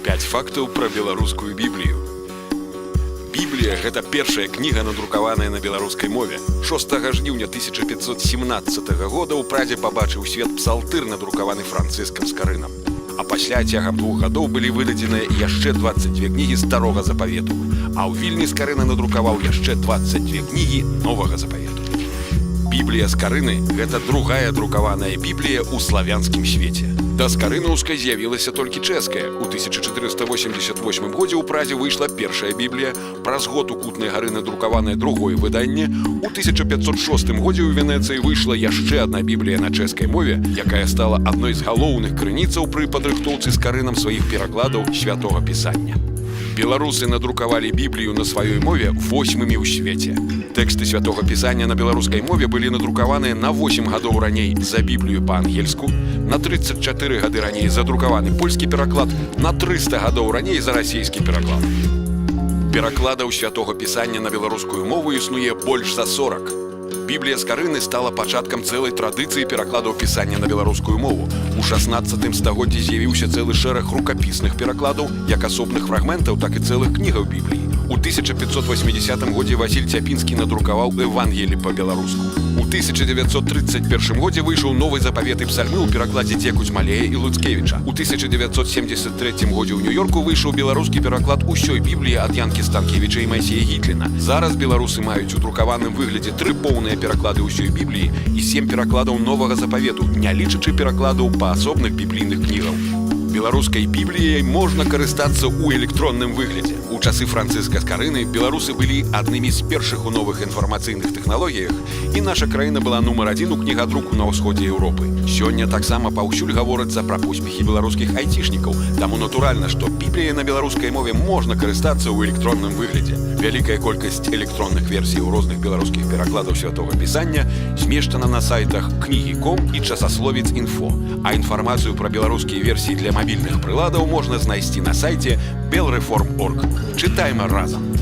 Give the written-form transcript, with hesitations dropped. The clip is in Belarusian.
5 фактаў пра беларускую Біблію. Біблія – гэта першая кніга, надрукаваная на беларускай мове. 6 жніўня 1517 года ў Прадзе пабачыў свет псалтыр, надрукаваны Францыскам Скарынам. А пасля цягам 2 гадоў былі выдадзеныя яшчэ 22 кнігі Старога Запавету, а ў Вільні Скарына надрукаваў яшчэ 22 кнігі Новага Запавету. Біблія Скарыны – гэта другая друкаваная Біблія ў славянскім свеце. Да скарынаўскай з'явілася толькі чэшская. У 1488 годзе ў Прадзе выйшла першая Біблія, праз год у Кутнай гары надрукаванае другое выданне. У 1506 годзе ў Венецыі выйшла яшчэ адна Біблія на чэшскай мове, якая стала адной з галоўных крыніцаў пры падрыхтоўцы Скарынам сваіх перакладаў святога пісання. Беларусы надрукавалі Біблію на сваёй мове 8-мі ў свеце. Тэксты святога пісання на беларускай мове былі надрукаваныя на 8 гадоў раней за Біблію па-ангельску, на 34 гады раней задрукаваны польскі пераклад, на 300 гадоў раней за расійскі пераклад. Перакладаў святога пісання на беларускую мову існуе больш за 40. Біблія Скарыны стала пачаткам цэлай традыцыі перакладаў пісання на беларускую мову. У 16 стагоддзі з'явіўся цэлы шэраг рукапісных перакладаў, як асобных фрагментаў, так і цэлых кнігаў Бібліі. У 1580 годзе Васіль Цяпінскі надрукаваў Евангелі па-беларуску. У 1931 годзе выйшаў новы запавет і псальмы ў перакладзе Дзеку Змалея і Луцкевіча. У 1973 годзе ў Нью-Йорку выйшаў беларускі пераклад усёй Бібліі ад Янкі Станкевіча і Майсея Гітліна. Зараз беларусы маюць у друкаваным выглядзе 3 поўныя пераклады ўсёй Бібліі і 7 перакладаў Новага Запавету, не лічачы перакладаў па асобных біблійных кнігаў. Беларускай Бібліяй можна карыстацца ў электронным выглядзе. У часы Францыска Скарыны беларусы былі аднымі з першых у новых інфармацыйных тэхналогіях, і наша краіна была нумар 1 у кнігадруку на ўсходзе Еўропы. Сёння таксама паўсюль гаворыцца пра поспехі беларускіх айцішнікаў, таму натуральна, што Бібліяй на беларускай мове можна карыстацца ў электронным выглядзе. Вялікая колькасць электронных версій у розных беларускіх перакладаў святога пісання змешчана на сайтах кнігі.ком і часасловец.інфо, а інфармацыю пра беларускія версіі для мабільных прыладаў можна знайсці на сайце belreform.org. Чытайма разам!